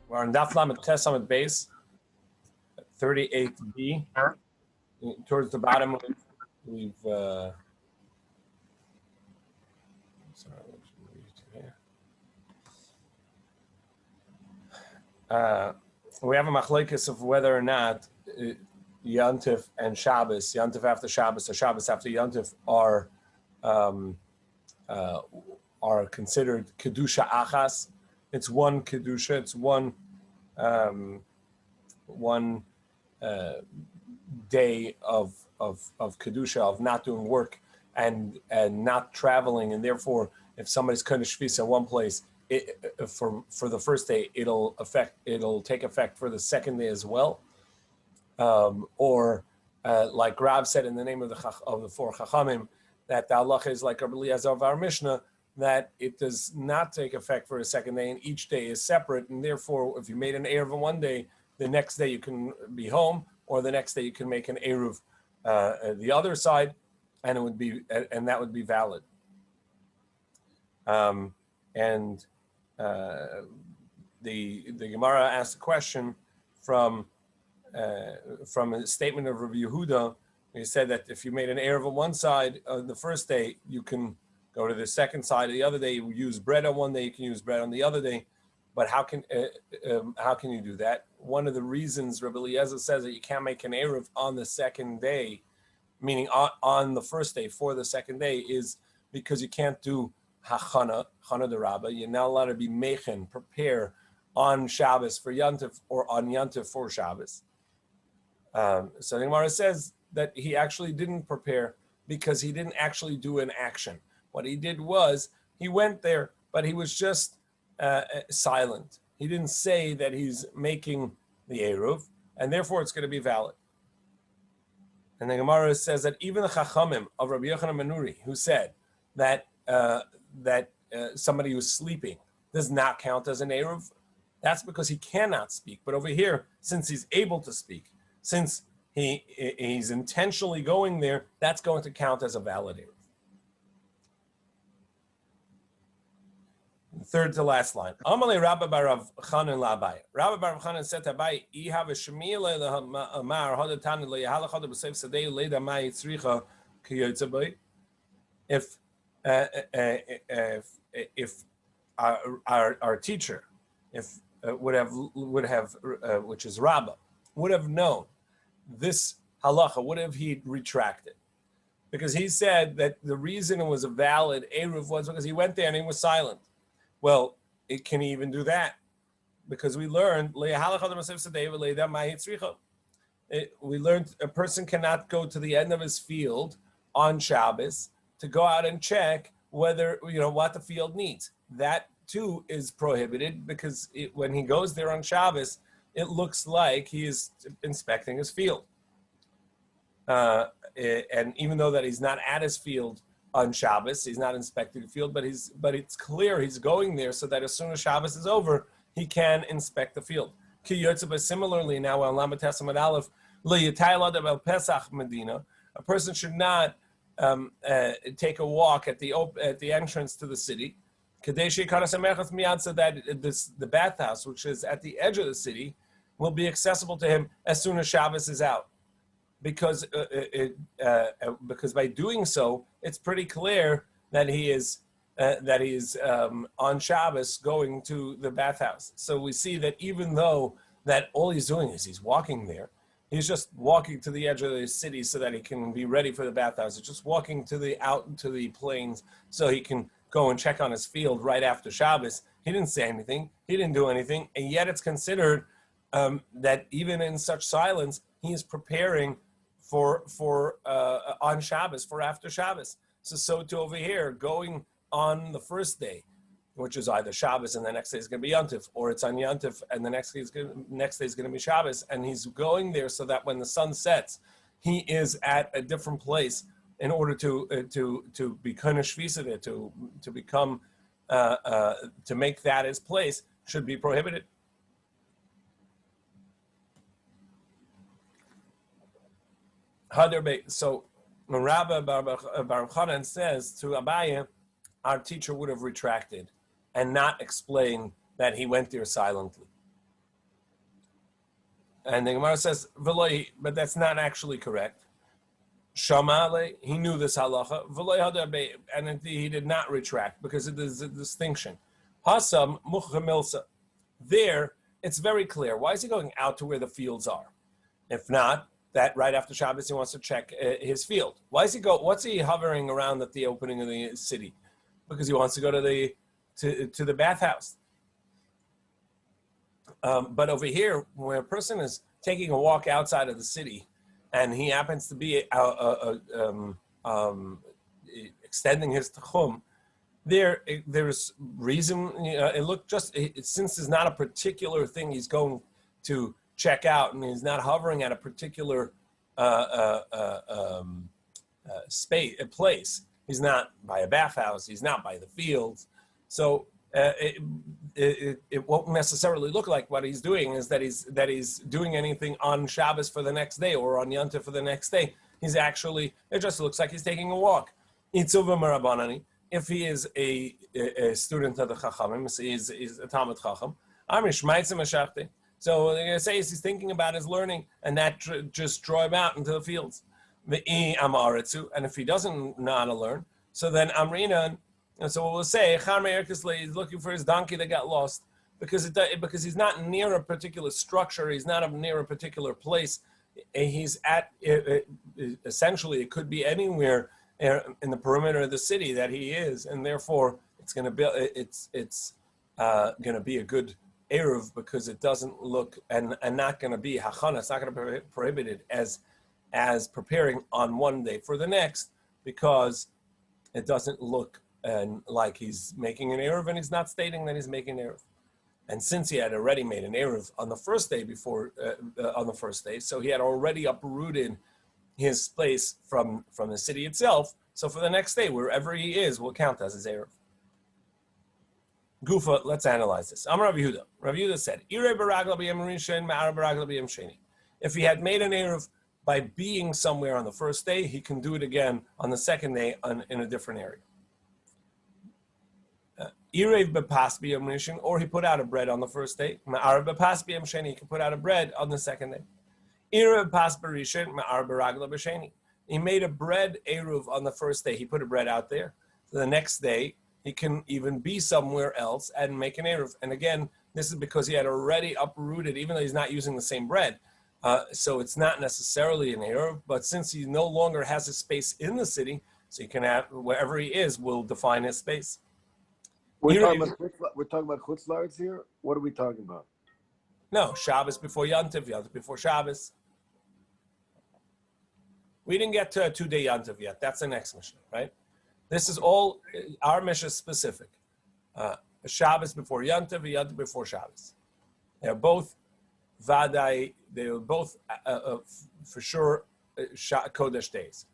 We're on Daf Lamed Tes Amud Beis, 38b. Towards the bottom, we've sorry, we have a machlokes of whether or not Yontif and Shabbos, Yontif after Shabbos or Shabbos after Yontif are considered kedusha achas. It's one kedusha. It's one day of kedusha, of not doing work and not traveling, and therefore, if somebody's kodesh shvisa in one place, for the first day, it'll take effect for the second day as well. Or like Rav said in the name of the four Chachamim, that the halacha is like Rabbi Eliezer of our Mishnah, that it does not take effect for a second day, and each day is separate, and therefore, if you made an eruv on one day, the next day you can be home, or the next day you can make an eruv the other side, and that would be valid. The Gemara asked a question from a statement of Rabbi Yehuda. He said that if you made an eruv on one side the first day, you can go to the second side. The other day, you use bread on one day, you can use bread on the other day. But how can you do that? One of the reasons Rabbi Eliezer says that you can't make an eruv on the second day, meaning on the first day for the second day, is because you can't do chana d'Rabba. You're not allowed to be mechen, prepare on Shabbos for Yontif or on Yontif for Shabbos. So the Gemara says that he actually didn't prepare because he didn't actually do an action. What he did was he went there, but he was just silent. He didn't say that he's making the eruv, and therefore it's going to be valid. And the Gemara says that even the Chachamim of Rabbi Yochanan Menuri, who said that somebody who's sleeping does not count as an eruv, that's because he cannot speak. But over here, since he's able to speak, since he's intentionally going there, that's going to count as a valid eruv. Third to last line. Amalei Rabbi Bar Rav Chanan LaAbaye. Rabbi Bar Rav Chanan said to Abaye, "I have a shemila lehamar hadatan leyahalach hada b'seif sadei leida mai tzricha kiyotzabai." If our teacher, would have, which is Rabbah, would have known this halacha, would have he retracted? Because he said that the reason it was a valid eruv was because he went there and he was silent. Well, can he even do that? Because we learned we learned a person cannot go to the end of his field on Shabbos to go out and check whether what the field needs. That too is prohibited because when he goes there on Shabbos, it looks like he is inspecting his field. And even though that he's not at his field on Shabbos, he's not inspecting the field, but it's clear he's going there so that as soon as Shabbos is over, he can inspect the field. Similarly, now on Lamed Tes Amud Aleph, Pesach Medina, a person should not take a walk at the entrance to the city, so that the bathhouse, which is at the edge of the city, will be accessible to him as soon as Shabbos is out. Because by doing so, it's pretty clear that he is on Shabbos going to the bathhouse. So we see that even though that all he's doing is he's walking there, he's just walking to the edge of the city so that he can be ready for the bathhouse. He's just walking out into the plains so he can go and check on his field right after Shabbos. He didn't say anything. He didn't do anything, and yet it's considered that even in such silence, he is preparing for on Shabbos, for after Shabbos. So too over here, going on the first day, which is either Shabbos and the next day is going to be Yontif, or it's on Yontif and the next day is going to be Shabbos, and he's going there so that when the sun sets, he is at a different place in order to be kodesh shvisa there, to become to make that his place, should be prohibited. So when Rabbi Baruch Hanan says to Abaye, our teacher would have retracted and not explained that he went there silently. And the Gemara says, "V'loi," but that's not actually correct. Shamale, he knew this halacha, v'loi hadar be, and he did not retract because it is a distinction. Hasam muchemilsa. There, it's very clear. Why is he going out to where the fields are? If not, that right after Shabbos he wants to check his field. Why is he go? What's he hovering around at the opening of the city? Because he wants to go to the bathhouse. But over here, where a person is taking a walk outside of the city, and he happens to be extending his tachum, there's reason. Since there's not a particular thing he's going to check out, and he's not hovering at a particular place. He's not by a bathhouse. He's not by the fields. So it won't necessarily look like what he's doing is that he's doing anything on Shabbos for the next day or on Yom Tov for the next day. It just looks like he's taking a walk. Itzuva Marabanani. If he is a student of the Chachamim, he's a Talmid Chacham. So they're going to say he's thinking about his learning, and that just draw him out into the fields. And if he doesn't know how to learn, so then Amrinan, and so we'll say he's looking for his donkey that got lost because he's not near a particular structure, he's not near a particular place. He's at essentially it could be anywhere in the perimeter of the city that he is, and therefore it's going to be a good Eruv because it doesn't look and not going to be hachana. It's not going to be prohibited as preparing on one day for the next because it doesn't look like he's making an Eruv and he's not stating that he's making an Eruv. And since he had already made an Eruv on the first day so he had already uprooted his place from the city itself. So for the next day, wherever he is, will count as his Eruv. Gufa, let's analyze this. Amar Rav Yehuda. Rav Yehuda said, if he had made an Eruv by being somewhere on the first day, he can do it again on the second day in a different area. Or he put out a bread on the first day. He can put out a bread on the second day. He made a bread Eruv on the first day. He put a bread out there. So the next day, he can even be somewhere else and make an Eruv. And again, this is because he had already uprooted, even though he's not using the same bread. So it's not necessarily an Eruv, but since he no longer has a space in the city, so he can have, wherever he is, will define his space. We're talking about Chutz La'aretz here? What are we talking about? No, Shabbos before Yom Tov, Yom Tov before Shabbos. We didn't get to a 2-day Yom Tov yet. That's the next Mishnah, right? This is all our Mishnah specific. Shabbos before Yom Tov, Yom Tov before Shabbos. They're both Vadai. They were both for sure Kodesh days.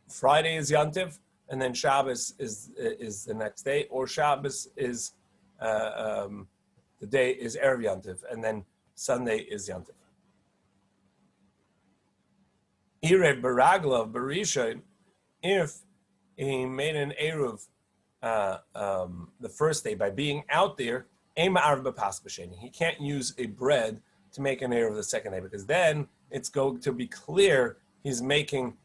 Friday is Yom Tov, and then Shabbos is the next day, or Shabbos is the day is Erev Yom Tov, and then Sunday is Yom Tov. Erev Baraglav Barishon, if he made an Eruv the first day by being out there, he can't use a bread to make an Eruv the second day because then it's going to be clear he's making,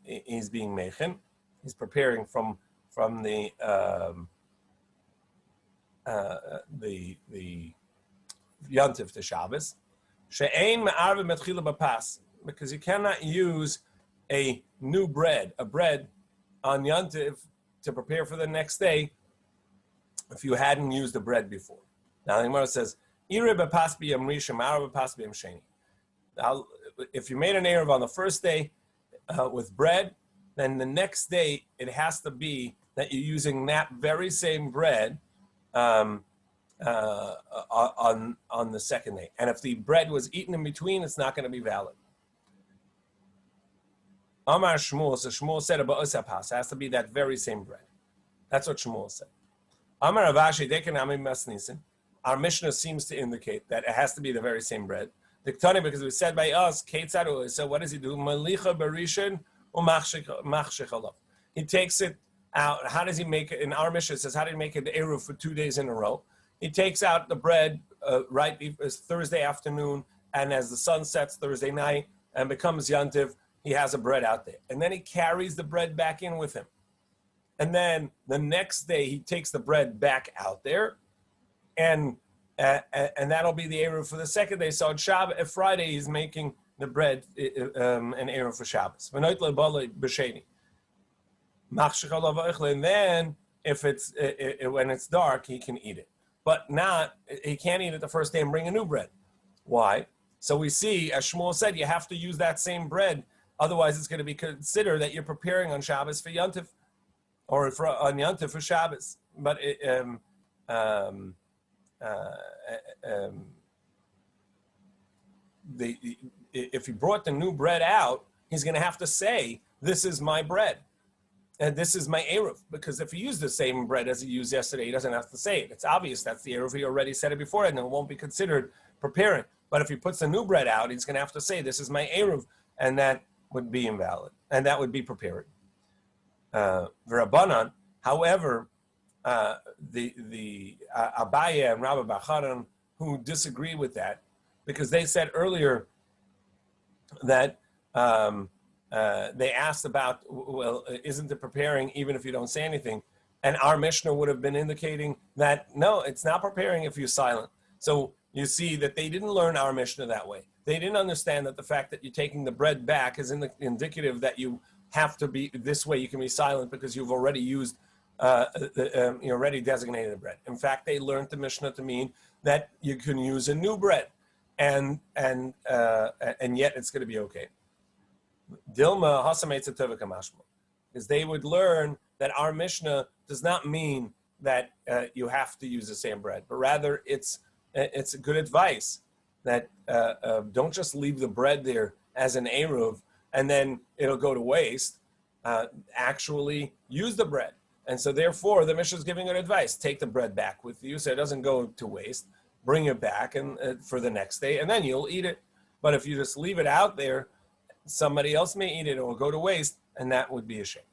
he's being mechin, he's preparing from the Yontif to Shabbos. She'ein me'arve metchila b'pas, because you cannot use a new bread, on Yontif to prepare for the next day if you hadn't used the bread before. Now the Gemara says, "Ire b'pas b'yam rishon, ma'arve b'pas b'yam sheni." Now, if you made an Eruv on the first day with bread, then the next day it has to be that you're using that very same bread on the second day. And if the bread was eaten in between, it's not going to be valid. Amar Shmuel, so Shmuel said about Usapas, it has to be that very same bread. That's what Shmuel said. Amar Avashi Dekanami Masnisin. Our Mishnah seems to indicate that it has to be the very same bread. Diktani, because we said by us, Keitzaru, so what does he do? Malicha Barishan or Machshech. He takes it out. How does he make it? In our Mishnah, it says, how do you make it the Eruv for 2 days in a row? He takes out the bread Thursday afternoon, and as the sun sets Thursday night and becomes Yantiv, he has a bread out there. And then he carries the bread back in with him. And then the next day he takes the bread back out there, and that'll be the Eruv for the second day. So on Friday he's making the bread an Eruv for Shabbos. And then if it's when it's dark, he can eat it. But he can't eat it the first day and bring a new bread. Why? So we see, as Shmuel said, you have to use that same bread. Otherwise, it's going to be considered that you're preparing on Shabbos for Yantiv, or on Yantiv for Shabbos. But if he brought the new bread out, he's going to have to say, "This is my bread, and this is my Eruv." Because if he used the same bread as he used yesterday, he doesn't have to say it. It's obvious that's the Eruv. He already said it before, and it won't be considered preparing. But if he puts the new bread out, he's going to have to say, "This is my Eruv," and that would be invalid, and that would be preparing. V'Rabbanan, however, the Abaye and Rabbi Bacharan, who disagree with that, because they said earlier that they asked about, well, isn't it preparing even if you don't say anything? And our Mishnah would have been indicating that, no, it's not preparing if you're silent. So you see that they didn't learn our Mishnah that way. They didn't understand that the fact that you're taking the bread back is indicative that you have to be this way. You can be silent because you've already used, you already designated the bread. In fact, they learned the Mishnah to mean that you can use a new bread, and yet it's going to be okay. Dilma hasameitza tova kamashma, because they would learn that our Mishnah does not mean that you have to use the same bread, but rather it's a good advice that don't just leave the bread there as an Eruv and then it'll go to waste. Actually use the bread. And so therefore the Mishnah is giving good advice. Take the bread back with you so it doesn't go to waste. Bring it back and for the next day, and then you'll eat it. But if you just leave it out there, somebody else may eat it or go to waste, and that would be a shame.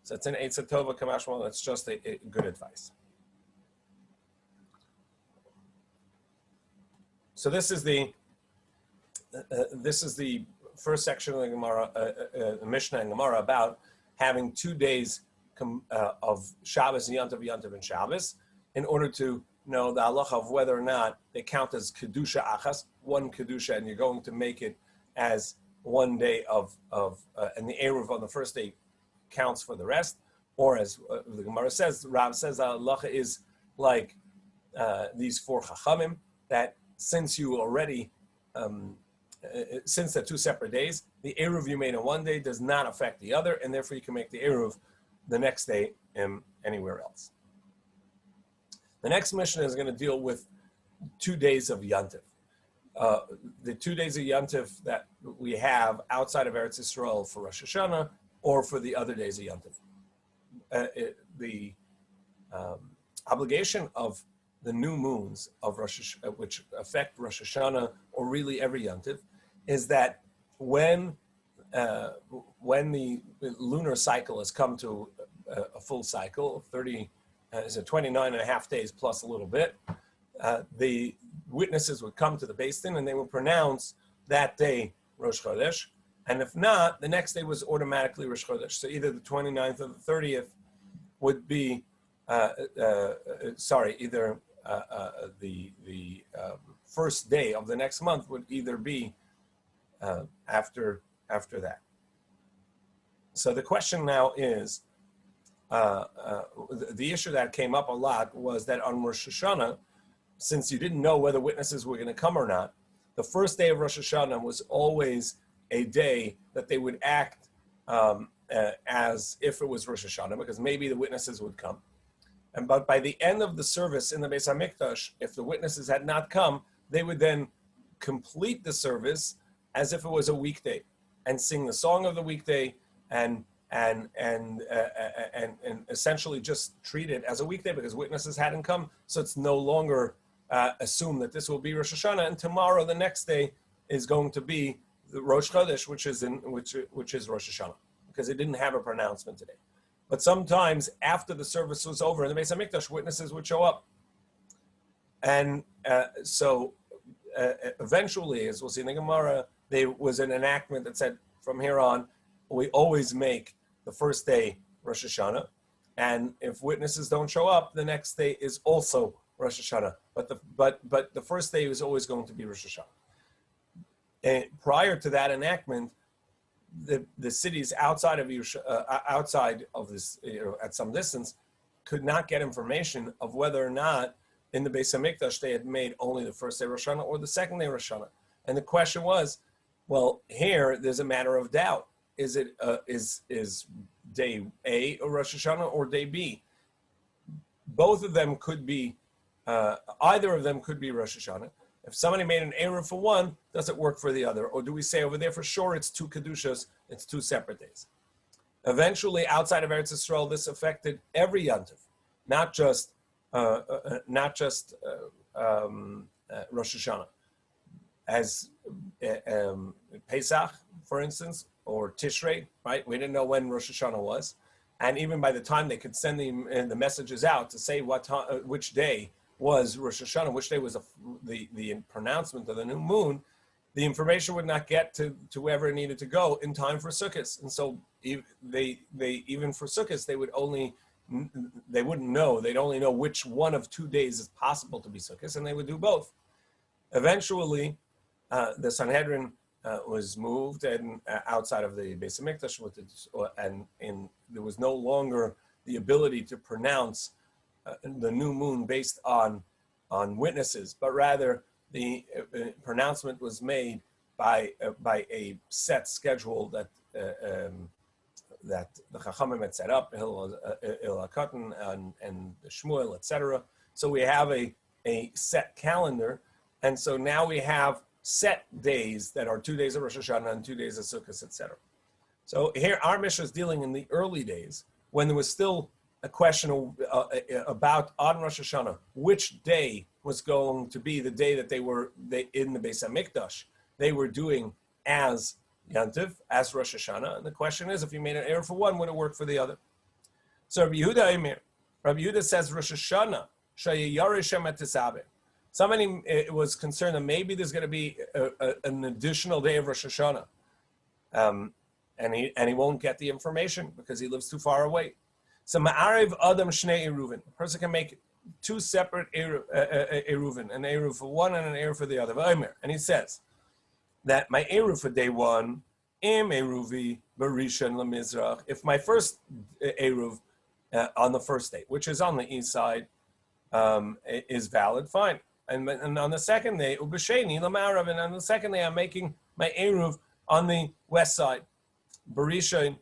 So it's an Eitzah Tova Kamashmal. That's just a good advice. So this is the first section of the Gemara, Mishnah and Gemara, about having 2 days of Shabbos and Yantav and Shabbos in order to know the halacha of whether or not they count as kedusha achas, one kedusha, and you're going to make it as 1 day and the Eruv on the first day counts for the rest, or as the Gemara says, Rav says, halacha is like these 4 chachamim, that since you already, since they're 2 separate days, the Eruv you made on 1 day does not affect the other, and therefore you can make the Eruv the next day anywhere else. The next Mishnah is going to deal with 2 days of Yantiv. The 2 days of Yantiv that we have outside of Eretz Yisrael for Rosh Hashanah or for the other days of Yantiv. The obligation of the new moons of which affect Rosh Hashanah or really every Yantiv is that when the lunar cycle has come to a full cycle, 29 and a half days plus a little bit, the witnesses would come to the Beis Din and they would pronounce that day Rosh Chodesh, and if not, the next day was automatically Rosh Chodesh. So either the 29th or the 30th would be, either the first day of the next month would either be after that. So the question now is, the issue that came up a lot was that on Rosh Hashanah, since you didn't know whether witnesses were going to come or not, the first day of Rosh Hashanah was always a day that they would act as if it was Rosh Hashanah, because maybe the witnesses would come. But by the end of the service in the Beis HaMikdash, if the witnesses had not come, they would then complete the service as if it was a weekday and sing the song of the weekday and essentially just treat it as a weekday because witnesses hadn't come. So it's no longer assumed that this will be Rosh Hashanah, and tomorrow, the next day, is going to be the Rosh Chodesh, which is Rosh Hashanah, because it didn't have a pronouncement today. But sometimes after the service was over in the Beis HaMikdash, witnesses would show up, and so eventually, as we'll see in the Gemara, there was an enactment that said from here on, we always make the first day Rosh Hashanah, and if witnesses don't show up, the next day is also Rosh Hashanah. But the first day is always going to be Rosh Hashanah. And prior to that enactment, the cities outside of this, at some distance, could not get information of whether or not in the Beis Hamikdash they had made only the first day Rosh Hashanah or the second day Rosh Hashanah. And the question was, well, here there's a matter of doubt. Is it is day A or Rosh Hashanah or day B? Both of them could be, either of them could be Rosh Hashanah. If somebody made an error for one, does it work for the other? Or do we say over there for sure it's two Kedushas, it's two separate days? Eventually, outside of Eretz Yisrael, this affected every Yantiv, not just Rosh Hashanah. As Pesach, for instance, or Tishrei, right? We didn't know when Rosh Hashanah was. And even by the time they could send the messages out to say which day was Rosh Hashanah, which day was the pronouncement of the new moon, the information would not get to whoever it needed to go in time for Sukkot. And so they even for Sukkot, they wouldn't know. They'd only know which one of 2 days is possible to be Sukkot, and they would do both. Eventually, the Sanhedrin was moved and outside of the Beis Hamikdash, and there was no longer the ability to pronounce the new moon based on witnesses, but rather the pronouncement was made by a set schedule that the Chachamim had set up, Hillel HaKatan and Shmuel, etc. So we have a set calendar, and so now we have set days that are 2 days of Rosh Hashanah and 2 days of Sukkot, etc. So here our Mishnah is dealing in the early days when there was still a question about on Rosh Hashanah which day was going to be the day that they in the Beis Hamikdash they were doing as Yantiv, as Rosh Hashanah, and the question is if you made an error for one, would it work for the other? So Rabbi Yehuda says Rosh Hashanah shayyarishem etisabeh. Somebody was concerned that maybe there's going to be an additional day of Rosh Hashanah, and he won't get the information because he lives too far away. So ma'ariv adam shnei eruvin. A person can make two separate eruvin, an eruv for one and an eruv for the other. And he says that my eruv for day one, im eruvi barishon lemizrach. If my first eruv on the first day, which is on the east side, is valid, fine. And on the second day, ubesheni lemarav, and on the second day I'm making my eruv on the west side, barishon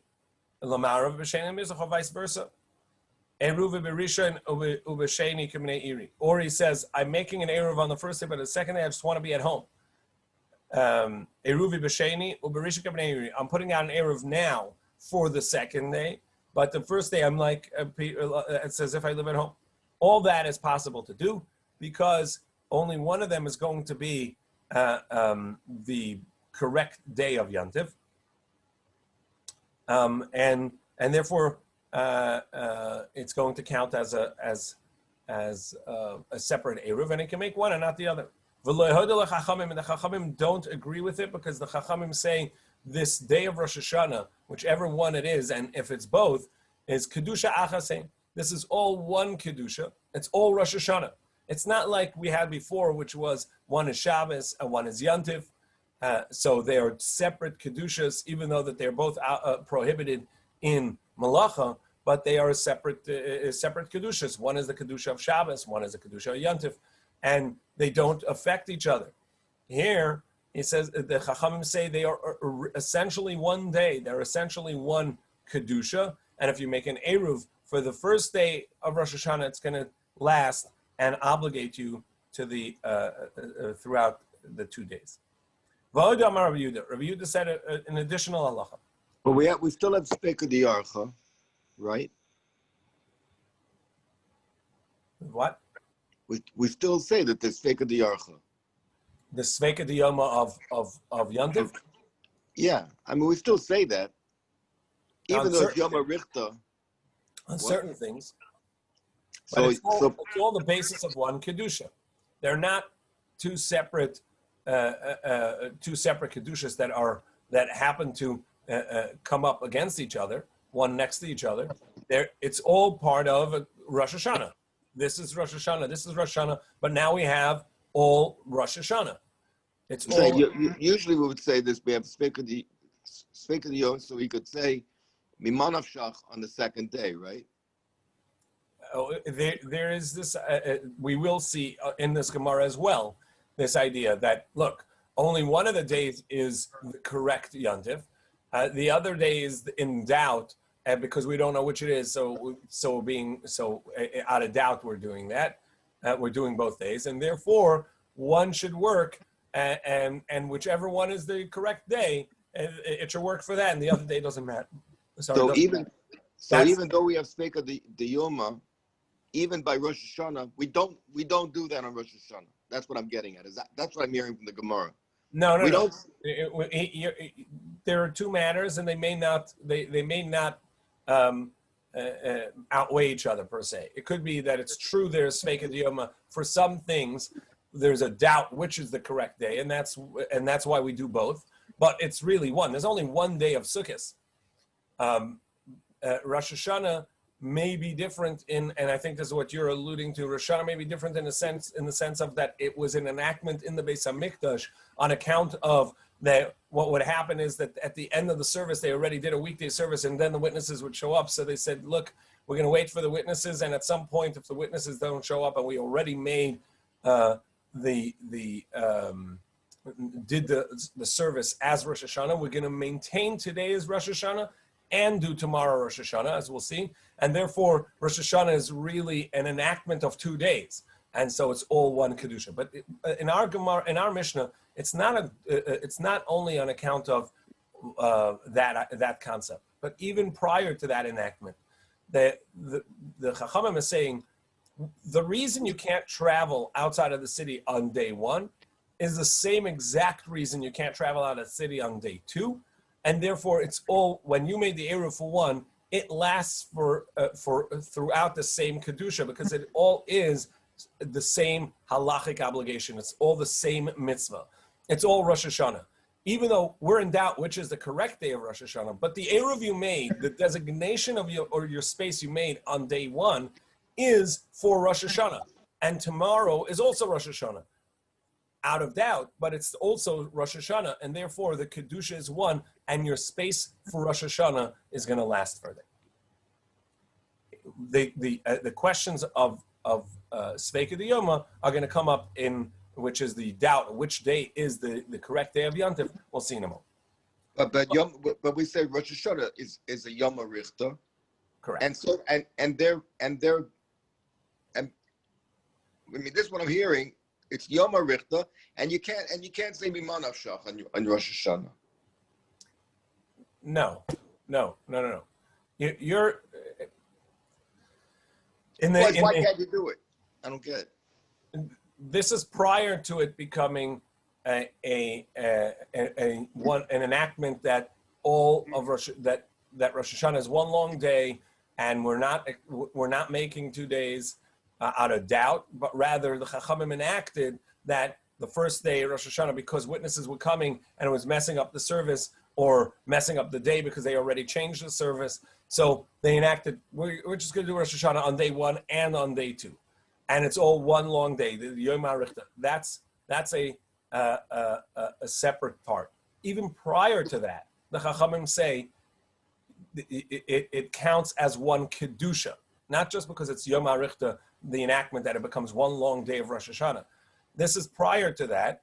lemarav b'sheni lemizrach, or vice versa. Eruv barishon ubesheni k'mnei iri. Or he says I'm making an eruv on the first day, but the second day I just want to be at home. Eruvi b'sheni uberishon k'mnei iri. I'm putting out an eruv now for the second day, but the first day I'm like it's as if I live at home. All that is possible to do because only one of them is going to be the correct day of Yantiv, and therefore it's going to count as a separate eruv, and it can make one and not the other. And the Chachamim don't agree with it because the Chachamim say this day of Rosh Hashanah, whichever one it is, and if it's both, is kedusha achasein. This is all one kedusha. It's all Rosh Hashanah. It's not like we had before, which was one is Shabbos and one is Yantiv. So they are separate kedushas, even though that they're both prohibited in Malacha, but they are separate kedushas. One is the kedusha of Shabbos, one is the kedusha of Yantiv, and they don't affect each other. Here, he says, the Chachamim say they are essentially one day. They're essentially one kedusha, and if you make an eruv for the first day of Rosh Hashanah, it's going to last and obligate you to the throughout the 2 days. Rabbi Yehuda said an additional halacha. But we still have Speika D'Archa, right? What? We still say that there's Speika D'Archa. The Sveika D'Yoma of Yantiv? Yeah, I mean we still say that, even though it's Yoma Richta. On certain things. But it's all the basis of one kedusha. They're not two separate two separate kedushas that happen to come up against each other, one next to each other. It's all part of Rosh Hashanah. This is Rosh Hashanah. This is Rosh Hashanah. But now we have all Rosh Hashanah. It's all. Usually we would say this. We have speak of the Yom, so we could say Miman Avshach on the second day, right? There is this. We will see in this Gemara as well this idea that look, only one of the days is the correct Yontif. The other day is in doubt, because we don't know which it is. So out of doubt, we're doing that. We're doing both days, and therefore one should work, and whichever one is the correct day, it should work for that, and the other day doesn't matter. Even though we have spake of the Yoma, even by Rosh Hashanah, we don't do that on Rosh Hashanah. That's what I'm getting at. That's what I'm hearing from the Gemara. No. There are two matters, and they may not outweigh each other per se. It could be that it's true there's Sveika Diyoma. For some things, there's a doubt which is the correct day, and that's why we do both. But it's really one. There's only one day of Sukkot. Rosh Hashanah may be different and I think this is what you're alluding to. Rosh Hashanah may be different in the sense of that it was an enactment in the Beis Hamikdash on account of that. What would happen is that at the end of the service, they already did a weekday service, and then the witnesses would show up. So they said, look, we're going to wait for the witnesses, and at some point, if the witnesses don't show up, and we already made did the service as Rosh Hashanah, we're going to maintain today as Rosh Hashanah and do tomorrow Rosh Hashanah, as we'll see. And therefore, Rosh Hashanah is really an enactment of 2 days. And so it's all one Kedusha. But in our Gemara, in our Mishnah, it's not only on account of that concept, but even prior to that enactment, the Chachamim is saying the reason you can't travel outside of the city on day one is the same exact reason you can't travel out of the city on day two, and therefore it's all, when you made the Eruv for one, it lasts for throughout the same Kedusha, because it all is the same halachic obligation. It's all the same mitzvah. It's all Rosh Hashanah. Even though we're in doubt which is the correct day of Rosh Hashanah, but the Eruv you made, the designation of your space you made on day one is for Rosh Hashanah. And tomorrow is also Rosh Hashanah. Out of doubt, but it's also Rosh Hashanah, and therefore the Kedusha is one, and your space for Rosh Hashanah is going to last further. The questions of Sveika Diyoma are going to come up in, which is the doubt, which day is the correct day of Yontif. We'll see in a moment. But we say Rosh Hashanah is a Yom Richter. Correct. And so and they're I mean, this is what I'm hearing. It's Yom Richter, and you can't say Miman Avshach on Rosh Hashanah. No. You're in the. Why can't you do it? I don't get it. This is prior to it becoming an enactment that all of Rosh Hashanah is one long day, and we're not making 2 days out of doubt, but rather the Chachamim enacted that the first day of Rosh Hashanah, because witnesses were coming and it was messing up the service or messing up the day because they already changed the service. So they enacted, we're just going to do Rosh Hashanah on day one and on day two. And it's all one long day, the Yom HaRichta. That's a separate part. Even prior to that, the Chachamim say it counts as one Kedusha, not just because it's Yom HaRichta, the enactment that it becomes one long day of Rosh Hashanah. This is prior to that,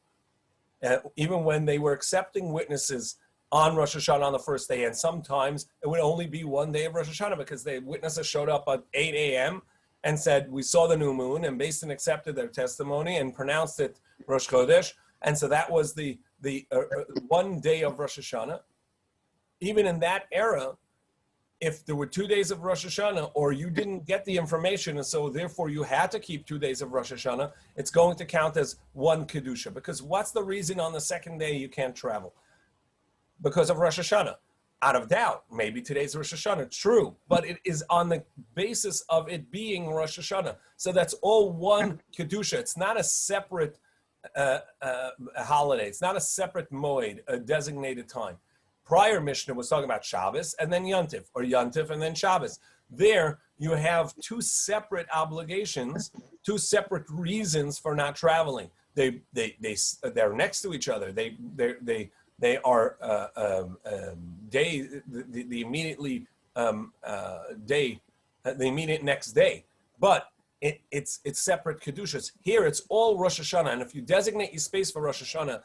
even when they were accepting witnesses on Rosh Hashanah on the first day, and sometimes it would only be 1 day of Rosh Hashanah because the witnesses showed up at 8 a.m. and said, we saw the new moon, and based and accepted their testimony and pronounced it Rosh Chodesh, and so that was the 1 day of Rosh Hashanah. Even in that era, if there were 2 days of Rosh Hashanah, or you didn't get the information, and so therefore you had to keep 2 days of Rosh Hashanah, it's going to count as one Kedusha. Because what's the reason on the second day you can't travel? Because of Rosh Hashanah. Out of doubt, maybe today's Rosh Hashanah, true, but it is on the basis of it being Rosh Hashanah. So that's all one Kedusha. It's not a separate a holiday. It's not a separate moed, a designated time. Prior Mishnah was talking about Shabbos and then Yontif, or Yontif and then Shabbos. There you have two separate obligations, two separate reasons for not traveling. They're next to each other. They are day the immediately day, the immediate next day, but it's separate kedushas. Here it's all Rosh Hashanah, and if you designate your space for Rosh Hashanah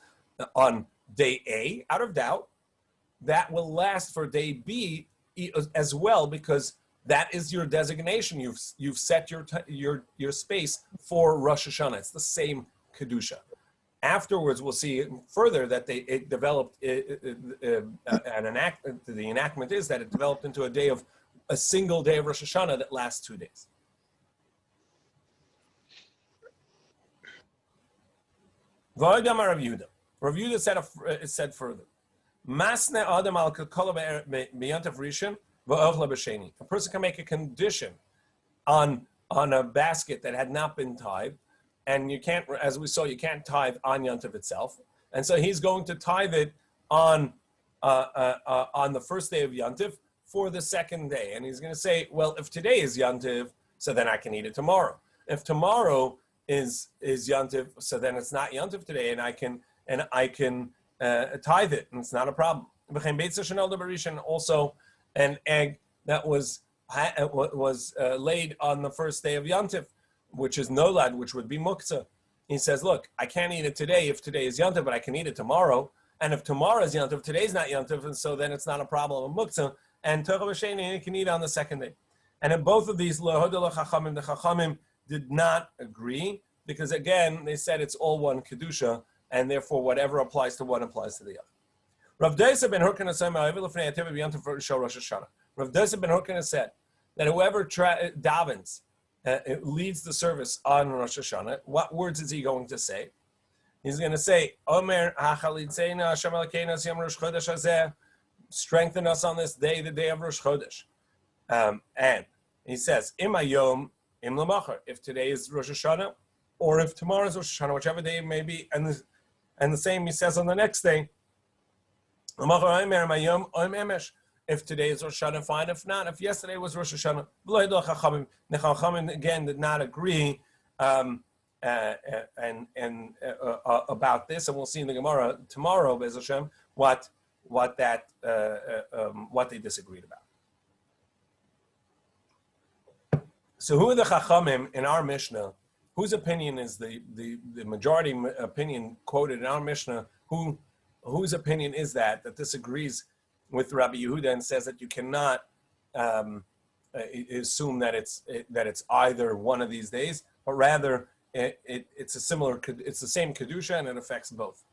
on day A, out of doubt, that will last for day B as well, because that is your designation. You've set your space for Rosh Hashanah. It's the same kedusha. Afterwards, we'll see further that it developed. The enactment is that it developed into a single day of Rosh Hashanah that lasts 2 days. Rav Yehuda said further, Masne Adam al Kollel be'yantav rishon v'ochla b'sheni. A person can make a condition on a basket that had not been tithed, and you can't, as we saw, you can't tithe on Yontif itself, and so he's going to tithe it on the first day of Yontif for the second day, and he's going to say, well, if today is Yontif, so then I can eat it tomorrow. If tomorrow is Yontif, so then it's not Yontif today, and I can tithe it, and it's not a problem. Also, an egg that was laid on the first day of Yontif, which is nolad, which would be muktzah. He says, look, I can't eat it today if today is Yontif, but I can eat it tomorrow. And if tomorrow is Yontif, today's not Yontif, and so then it's not a problem of muktzah. And Torah B'Sheni, you can eat on the second day. And in both of these, the Chachamim did not agree, because again, they said it's all one kedusha, and therefore whatever applies to one applies to the other. Rav Dosa ben Hurkana said that whoever davens, leads the service on Rosh Hashanah, what words is he going to say? He's going to say, Omer hachalitzena Hashem Elokeinu es yom Rosh Chodesh hazeh, strengthen us on this day, the day of Rosh Chodesh. And he says, Im hayom, im lamachar, if today is Rosh Hashanah, or if tomorrow is Rosh Hashanah, whichever day it may be, and the same he says on the next day, lamachar omer hayom oim emesh. If today is Rosh Hashanah, fine. If not, if yesterday was Rosh Hashanah, the Chachamim again did not agree about this, and we'll see in the Gemara tomorrow, Be'ez Hashem, what they disagreed about. So, who are the Chachamim in our Mishnah? Whose opinion is the majority opinion quoted in our Mishnah? Whose opinion is that disagrees with Rabbi Yehuda and says that you cannot assume that it's either one of these days, but rather it's the same kedusha and it affects both.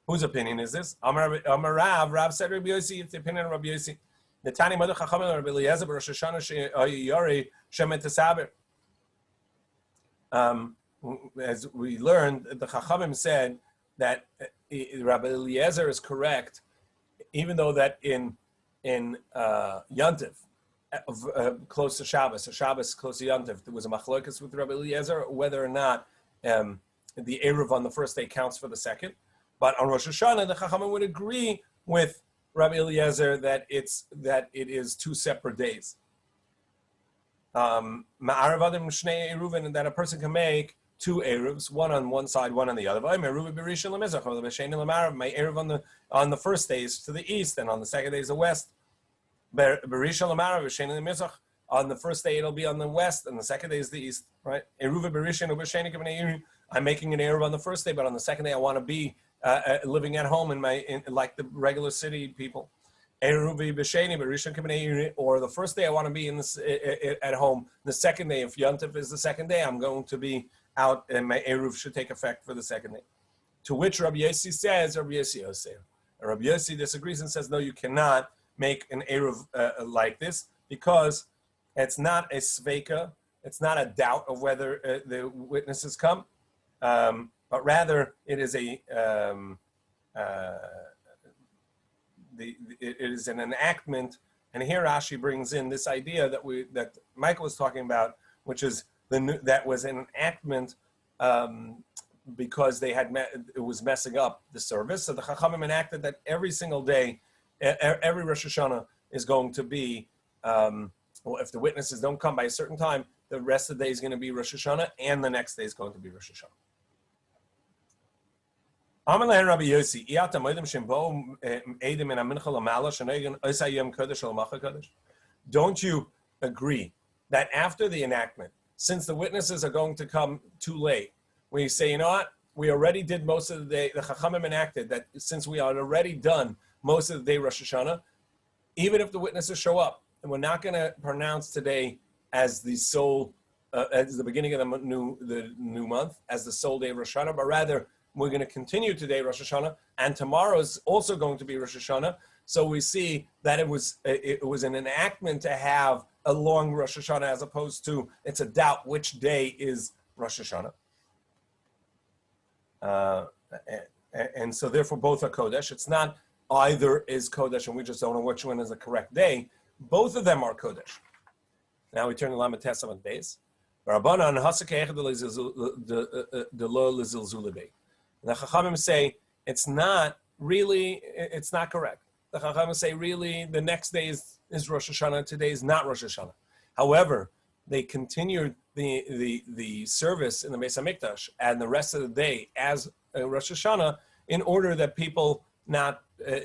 Whose opinion is this? Amar Rav said Rabbi Yossi. It's the opinion of Rabbi Yossi. Netani Madach Chachamim Rabbi Eliezer Rosh Hashanah Sheyari Shemet Tesaber. As we learned, the Chachamim said that Rabbi Eliezer is correct, even though that in Yontif, close to Shabbos, or Shabbos close to Yontif, there was a machlokas with Rabbi Eliezer whether or not the Eruv on the first day counts for the second. But on Rosh Hashanah, the Chachamim would agree with Rabbi Eliezer that it is two separate days. Ma'arav Adam Shnei Eruvin, and that a person can make two Eruvs, one on one side, one on the other. My Eruv on the first day is to the east, and on the second day is the west. On the first day it'll be on the west, and the second day is the east. Right? I'm making an Eruv on the first day, but on the second day I want to be living at home like the regular city people. Or the first day I want to be at home. The second day, if Yontif is the second day, I'm going to be out, and my Eruv should take effect for the second day. To which Rabbi Yossi says, Rabbi Yossi disagrees and says, no, you cannot make an Eruv like this, because it's not a sveika, it's not a doubt of whether the witnesses come, but rather it is it is an enactment. And here Rashi brings in this idea that Michael was talking about, which is that was an enactment because it was messing up the service. So the Chachamim enacted that every single day, every Rosh Hashanah is going to be, if the witnesses don't come by a certain time, the rest of the day is going to be Rosh Hashanah, and the next day is going to be Rosh Hashanah. Rabbi Yossi, don't you agree that after the enactment, since the witnesses are going to come too late, when you say, you know what, we already did most of the day, the Chachamim enacted that since we had already done most of the day Rosh Hashanah, even if the witnesses show up, and we're not going to pronounce today as the sole, as the beginning of the new month, as the sole day of Rosh Hashanah, but rather we're going to continue today Rosh Hashanah, and tomorrow is also going to be Rosh Hashanah. So we see that it was an enactment to have a long Rosh Hashanah, as opposed to it's a doubt which day is Rosh Hashanah. And so therefore both are Kodesh. It's not either is Kodesh and we just don't know which one is the correct day. Both of them are Kodesh. Now we turn to Lamed Tes Amud Beis. The Chachamim say it's not correct. The Chachamim say really the next day is Rosh Hashanah, today is not Rosh Hashanah. However, they continued the service in the Beis Hamikdash and the rest of the day as Rosh Hashanah in order that people not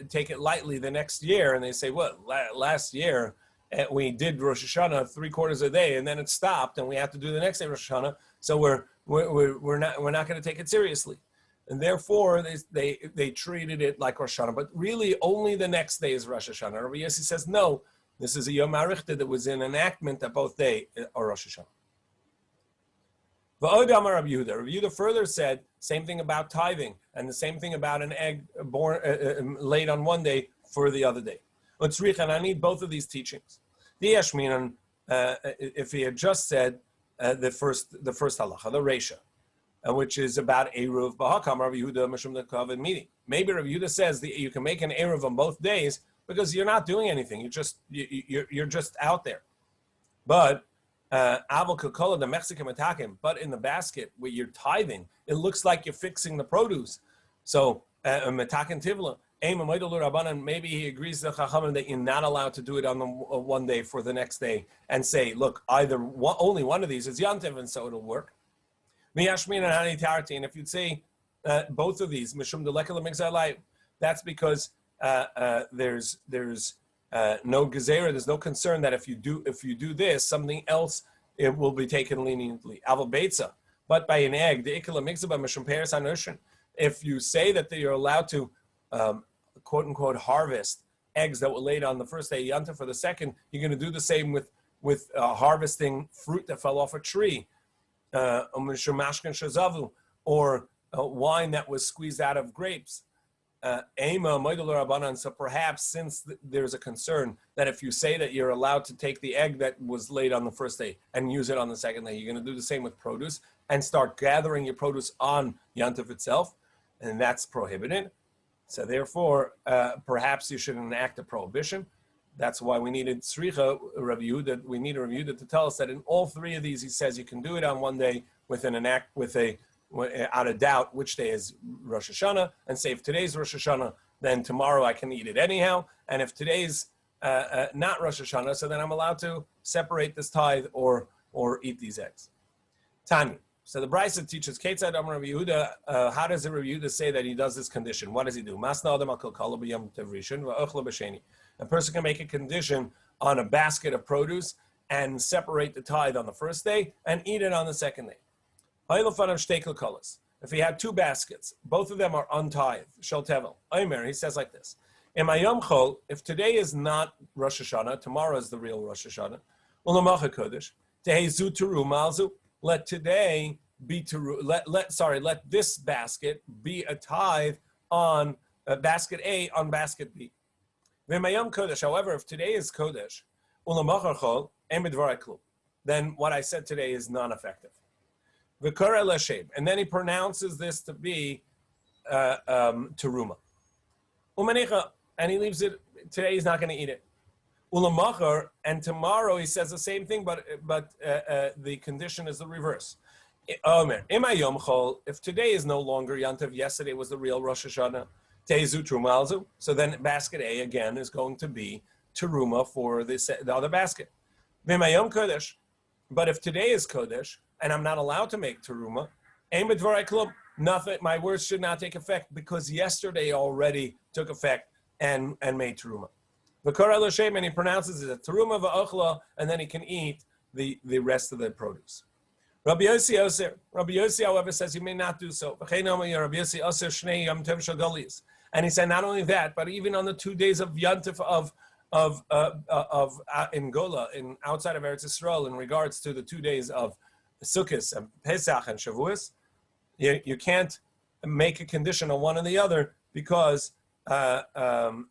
take it lightly the next year. And they say, well, last year we did Rosh Hashanah 3/4 a day and then it stopped and we have to do the next day Rosh Hashanah. So we're not going to take it seriously. And therefore, they treated it like Rosh Hashanah. But really, only the next day is Rosh Hashanah. Rabbi Yossi says, no, this is a Yom HaArichta that was in enactment that both day are Rosh Hashanah. Rabbi Yehuda further said, same thing about tithing, and the same thing about an egg born laid on one day for the other day. And I need both of these teachings. If he had just said the first halacha, the Reisha, which is about Eruv Bahakam, Rabbi Yehuda Mishum the Kavod meeting. Maybe Rabbi Yehuda says that you can make an Eruv on both days because you're not doing anything. You're just out there. But Aval Kokola the Mexican Matakim, but in the basket where you're tithing, it looks like you're fixing the produce. So Matakin Tivla, maybe he agrees with Chachamim that you're not allowed to do it on the one day for the next day and say, look, only one of these is Yantiv, and so it'll work. And if you'd say both of these, that's because there's no gezerah, there's no concern that if you do this, something else it will be taken leniently. But by an egg, if you say that you're allowed to quote unquote harvest eggs that were laid on the first day Yanta for the second, you're going to do the same with harvesting fruit that fell off a tree. Or wine that was squeezed out of grapes. So perhaps since there's a concern that if you say that you're allowed to take the egg that was laid on the first day and use it on the second day, you're going to do the same with produce and start gathering your produce on Yantif itself, and that's prohibited. So therefore, perhaps you should enact a prohibition. That's why we needed Sricha review. That we need a review to tell us that in all three of these, he says you can do it on one day out of doubt which day is Rosh Hashanah, and say if today's Rosh Hashanah, then tomorrow I can eat it anyhow. And if today's not Rosh Hashanah, so then I'm allowed to separate this tithe or eat these eggs. Tanya. So the Brisa teaches Ketzad Amar Rabbi Yehuda. How does the Rabbi Yehuda say that he does this condition? What does he do? Masna Adam Al Kolkala B'Yom Tov Rishon V'Ochla B'Sheni. A person can make a condition on a basket of produce and separate the tithe on the first day and eat it on the second day. If he had two baskets, both of them are untithed, Shel Tevel. Omer, he says like this: if today is not Rosh Hashanah, tomorrow is the real Rosh Hashanah. Let today be let this basket be a tithe on basket A on basket B. However, if today is Kodesh, then what I said today is non-effective. And then he pronounces this to be teruma. And he leaves it. Today he's not going to eat it. And tomorrow he says the same thing, but the condition is the reverse. If today is no longer Yantav, yesterday was the real Rosh Hashanah, Tezu Trumalzu, so then basket A again is going to be Teruma for the other basket. V'mayom Kodesh, but if today is Kodesh, and I'm not allowed to make Teruma, Ein B'dvarai Klum, nothing, my words should not take effect because yesterday already took effect and made Teruma. V'kora l'shem, and he pronounces it a Teruma v'ochla, and then he can eat the rest of the produce. Rabbi Yossi, however, says you may not do so. And he said not only that, but even on the 2 days of Yantif in Gola, in outside of Eretz Yisrael, in regards to the 2 days of Sukkot and Pesach and Shavuos, you can't make a condition on one or the other because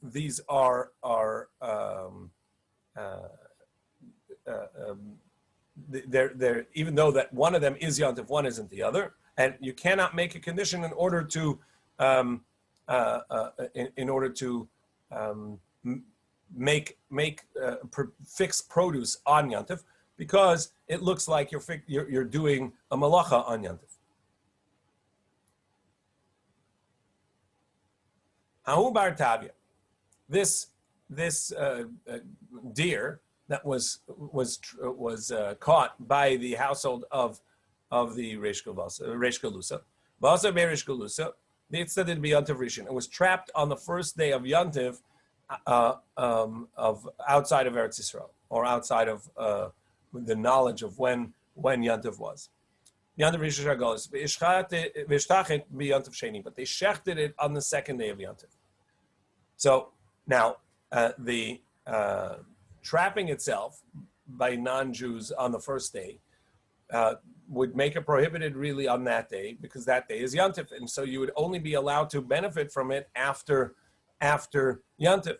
these are they're even though that one of them is Yantif, one isn't the other, and you cannot make a condition in order to make fixed produce on Yantif because it looks like you're doing a malacha on Yantif. Hahu bar Tavia, this deer that was caught by the household of the Reish Galusa. Vasa be'Reish Galusa, the Itzadid b'Yantiv Rishon. It was trapped on the first day of Yantiv of outside of Eretz Yisrael, or outside of the knowledge of when Yantiv was. Yantiv Rishon goes v'ishtachet b'Yantiv Sheni, but they shechted it on the second day of Yantiv. So now the trapping itself by non-Jews on the first day would make it prohibited really on that day because that day is Yantif, and so you would only be allowed to benefit from it after Yantif.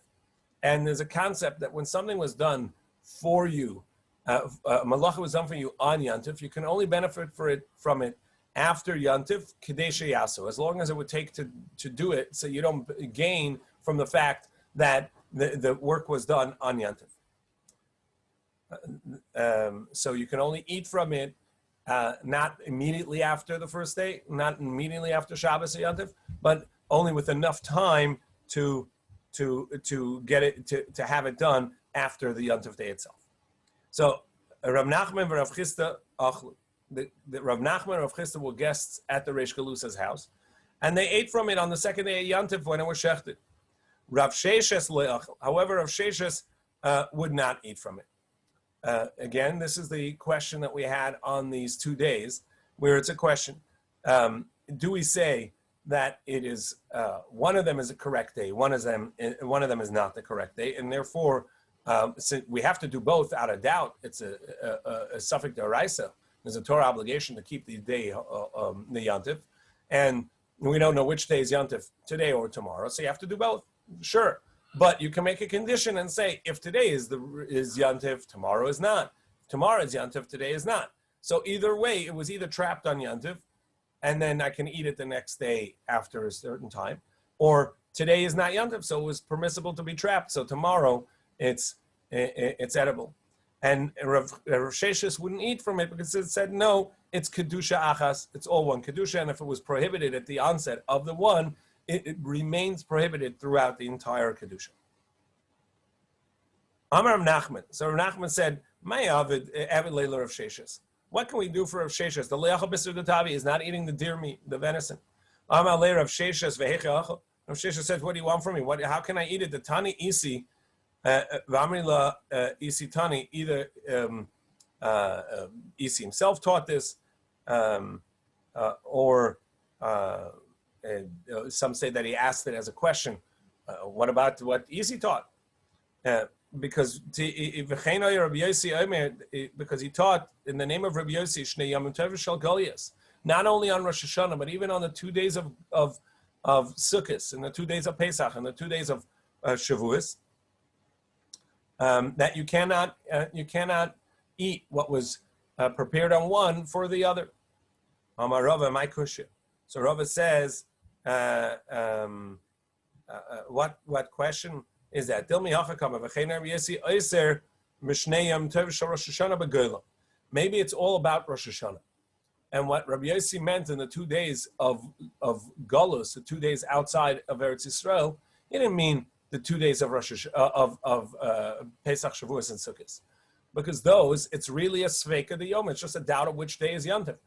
And there's a concept that when something was done for you, malacha was done for you on Yantif, you can only benefit from it after Yantif, Kadesh Yasu, as long as it would take to do it, so you don't gain from the fact that the work was done on Yantif. So you can only eat from it not immediately after the first day, not immediately after Shabbos or Yantif, but only with enough time to get it to have it done after the Yantif day itself. So Rav Nachman and Rav Chisda achlu. The Rav Nachman and Rav Chisda were guests at the Reish Galusa's house, and they ate from it on the second day of Yantif when it was shechted. Rav Sheshes le'achel. However, Rav Sheshes would not eat from it. Again, this is the question that we had on these 2 days, where it's a question: do we say that it is one of them is a correct day, one of them is not the correct day, and therefore we have to do both out of doubt? It's a suffix d'oraisa. There's a Torah obligation to keep the day the Yantif, and we don't know which day is Yantif, today or tomorrow, so you have to do both. Sure. But you can make a condition and say, if today is Yantiv, tomorrow is not. Tomorrow is Yantiv, today is not. So either way, it was either trapped on Yantiv, and then I can eat it the next day after a certain time, or today is not Yantiv, so it was permissible to be trapped. So tomorrow it's edible. And Rav Sheshes wouldn't eat from it because it said, no, it's Kedusha Achas, it's all one Kedusha, and if it was prohibited at the onset of the one, it remains prohibited throughout the entire Kedusha. Amar Nachman. So Nachman said, "My avid leila Rav Sheshes. What can we do for Rav Sheshes? The leachal b'sudatavi is not eating the deer meat, the venison. Amar le Rav Sheshes vehecha. Rav Sheshes says, "What do you want from me? How can I eat it? The tani isi, v'amri la isi tani. Either isi himself taught this, or." Some say that he asked it as a question. What about what Isi taught? Because he taught in the name of Rabbi Yossi, Shnei Yom Tov Shel Golias, not only on Rosh Hashanah, but even on the 2 days of Sukkot, and the 2 days of Pesach, and the 2 days of Shavuos, that you cannot eat what was prepared on one for the other. Amar Rava, my kushya. So Rava says, what question is that? Maybe it's all about Rosh Hashanah. And what Rabbi Yossi meant in the 2 days of Golus, the 2 days outside of Eretz Yisrael, he didn't mean the 2 days of Pesach, Shavuos, and Sukkot, because those, it's really a Sveika de Yom. It's just a doubt of which day is Yantiv.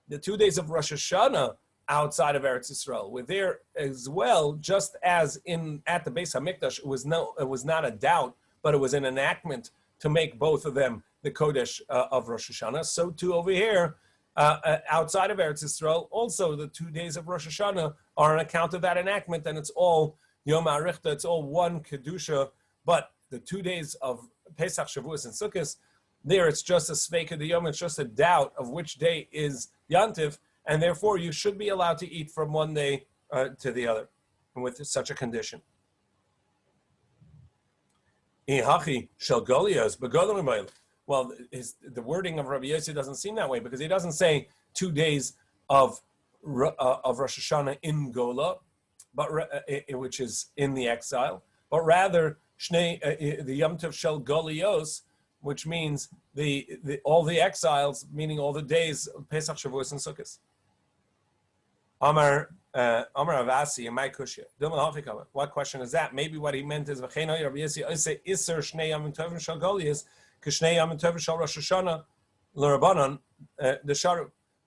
The 2 days of Rosh Hashanah outside of Eretz Yisrael were there as well, just as at the Beis Hamikdash, it was not a doubt, but it was an enactment to make both of them the Kodesh of Rosh Hashanah. So too over here, outside of Eretz Yisrael, also the 2 days of Rosh Hashanah are on account of that enactment, and it's all Yom HaArichta, it's all one Kedusha, but the 2 days of Pesach, Shavuos, and Sukkot, there it's just a Sveika de Yom, it's just a doubt of which day is Yantiv, and therefore you should be allowed to eat from one day to the other, and with such a condition. Well, the wording of Rabbi Yossi doesn't seem that way, because he doesn't say 2 days of Rosh Hashanah in Gola, but which is in the exile, but rather the Yom Tov Shel Golios, which means all the exiles, meaning all the days of Pesach, Shavuos, and Sukkot. Amar Avasi, my kushya. What question is that? Maybe what he meant is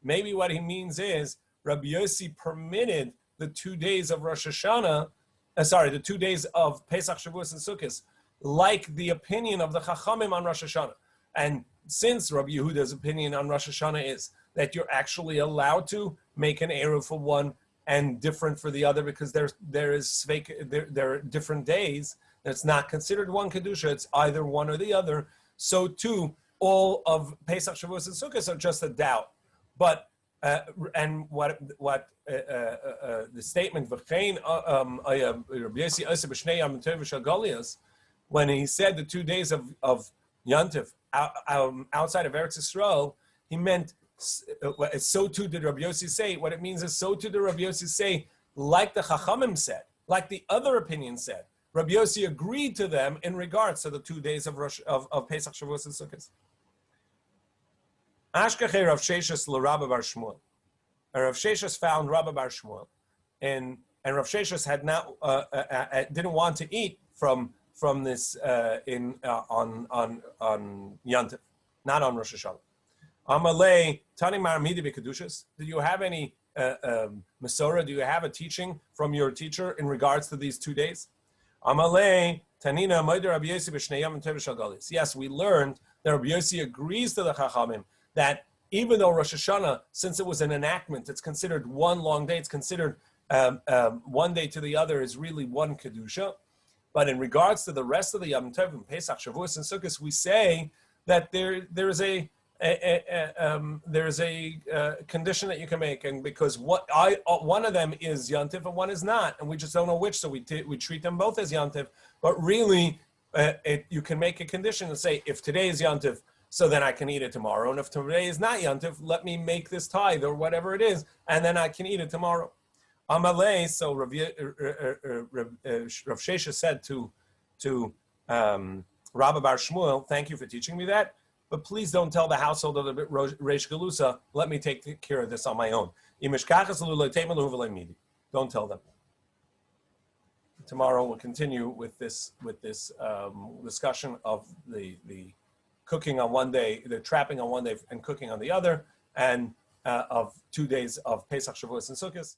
maybe what he means is Rabbi Yossi permitted the 2 days of Rosh Hashanah, the 2 days of Pesach, Shavuos, and Sukkot, like the opinion of the Chachamim on Rosh Hashanah. And since Rabbi Yehuda's opinion on Rosh Hashanah is that you're actually allowed to make an Eruv for one and different for the other, because there are different days, it's not considered one Kedusha, it's either one or the other. So too, all of Pesach, Shavuos, and Sukkot are just a doubt. But and what the statement when he said the 2 days of Yantiv outside of Eretz Yisrael, he meant so too did Rabbi Yossi say. What it means is so too did Rabbi Yossi say, like the Chachamim said, like the other opinion said. Rabbi Yossi agreed to them in regards to the 2 days of Pesach, Shavuos, and Sukkot. Ashkechei Rav Sheshes l'Rabbi Bar Shmuel. Rav Sheshes found Rabbi Bar Shmuel, and Rav Sheshes had not didn't want to eat from this on Yantiv, not on Rosh Hashanah. Amalei Tani Maramidi b'kedushas. Do you have any Masorah? Do you have a teaching from your teacher in regards to these 2 days? Amalei Tanina Moeder Rabbi Yossi b'Shnei Yom Tov Shel Galis. Yes, we learned that Rabbi Yossi agrees to the Chachamim that even though Rosh Hashanah, since it was an enactment, it's considered one long day. It's considered one day to the other is really one kedusha. But in regards to the rest of the Yom Tov, Pesach, Shavuos, and Sukkot, we say that there's a condition that you can make, and because one of them is Yantiv and one is not, and we just don't know which, so we treat them both as Yantiv. But really, you can make a condition and say, if today is Yantiv, so then I can eat it tomorrow, and if today is not Yantiv, let me make this tithe or whatever it is, and then I can eat it tomorrow. Amalei, so Rav Shesha said to Rabbi Bar Shmuel, thank you for teaching me that, but please don't tell the household of the Reish Galusa, let me take care of this on my own. Don't tell them. Tomorrow we'll continue with this discussion of the cooking on one day, the trapping on one day and cooking on the other, and of 2 days of Pesach, Shavuos, and Sukkot.